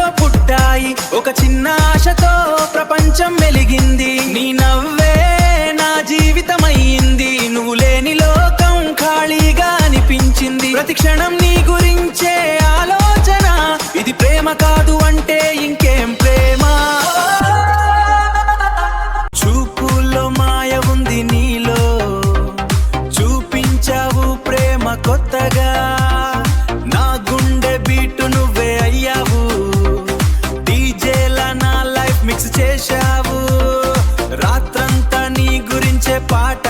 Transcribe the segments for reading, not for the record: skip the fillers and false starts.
కలలో పుట్టాయి ఒక చిన్న ఆశతో ప్రపంచం వెలిగింది నీ నవ్వే నా జీవితమయ్యింది నువ్వు లేని లోకం ఖాళీగా అనిపించింది ప్రతి క్షణం నీ గురించే ఆలోచన ఇది ప్రేమ కాదు అంటే ఇంకేం ప్రేమ చూపుల్లో మాయ ఉంది నీలో చూపించావు ప్రేమ కొత్తగా నా గుండె బీటు నువ్వే అయ్యావు డీజేలా నా లైఫ్ మిక్స్ చేశావు రాత్రంతా నీ గురించే పాట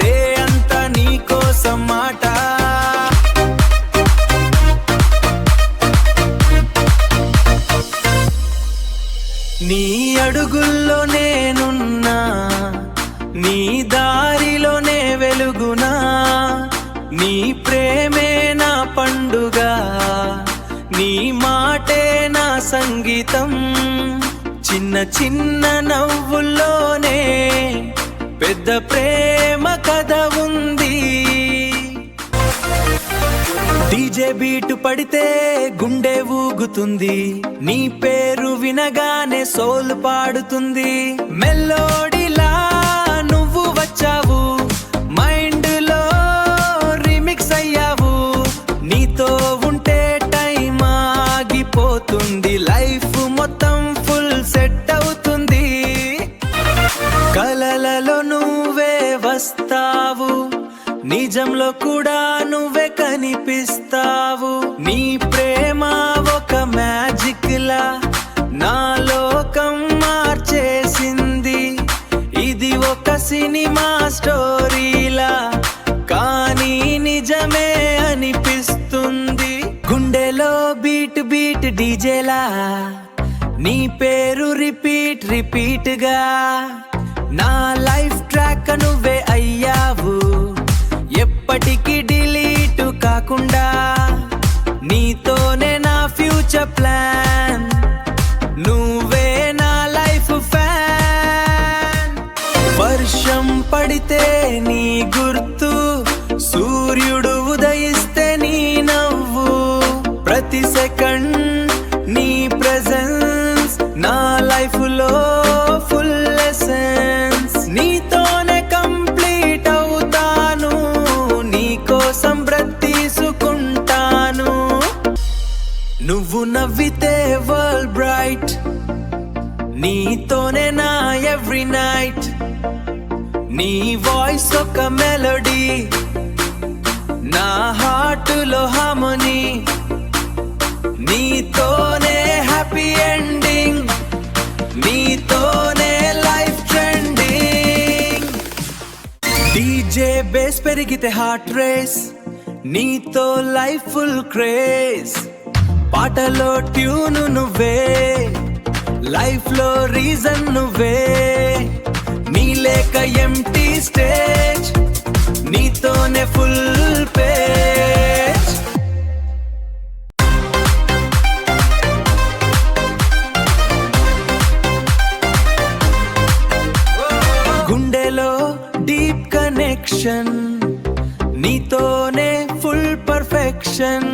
డే అంతా నీ కోసం మాట నీ అడుగుల్లో నేనున్నా నీ దారిలోనే వెలుగునా నీ ప్రేమే నా పండుగ నీ మాటే నా సంగీతం చిన్న చిన్న నవ్వుల్లోనే పెద్ద ప్రేమ కథ ఉంది డీజే బీటు పడితే గుండె ఊగుతుంది నీ పేరు వినగానే సోలు పాడుతుంది మెలోడీలా నువ్వు వచ్చావు మైండ్ లో రీమిక్స్ అయ్యావు నీతో ఉంటే టైం ఆగిపోతుంది లైఫ్ మొత్తం ఫుల్ సెట్ అవుతుంది కలలలో నువ్వే వస్తావు నిజంలో కూడా నువ్వే కనిపిస్తావు నీ ప్రేమ ఒక మ్యాజిక్ లా నా లోకం మార్చేసింది ఇది ఒక సినిమా స్టోరీలా కానీ నిజమే అనిపిస్తుంది గుండెలో బీట్ బీట్ డీజేలా నీ పేరు రిపీట్ రిపీట్ గా నా లైఫ్ ట్రాక్ నువ్వే అయ్యావు ఎప్పటికీ డిలీట్ కాకుండా నీతోనే నా ఫ్యూచర్ ప్లాన్ నువ్వే నా లైఫ్ ఫ్యాన్ వర్షం పడితే నీ గుర్తు సూర్యుడు ఉదయిస్తే నీ నవ్వు ప్రతి సెకండ్ నీ ప్రెజెన్స్ నా లైఫ్ లో ఫుల్ ఎసెన్స్ నీతోనే కంప్లీట్ అవుతాను నీ కోసం బ్రతిసుకుంటాను నువ్వు నవ్వితే వరల్డ్ బ్రైట్ నీతోనే నా ఎవ్రీ నైట్ నీ వాయిస్ ఒక మెలోడీ నా హార్టులో హార్మోనీ నీతోనే హ్యాపీ ఎండింగ్ నీతోనే లైఫ్ ట్రెండింగ్ డీజే బేస్ పెరిగితే హార్ట్ రేస్ నీతో లైఫ్ ఫుల్ క్రేజ్ పాటలో ట్యూన్ నువ్వే లైఫ్ లో రీజన్ నువ్వే నీ లేక ఎంటీ స్టేజ్ నీతోనే ఫుల్ పేజ్ గుండెలో డీప్ కనెక్షన్ నీతోనే ఫుల్ పర్ఫెక్షన్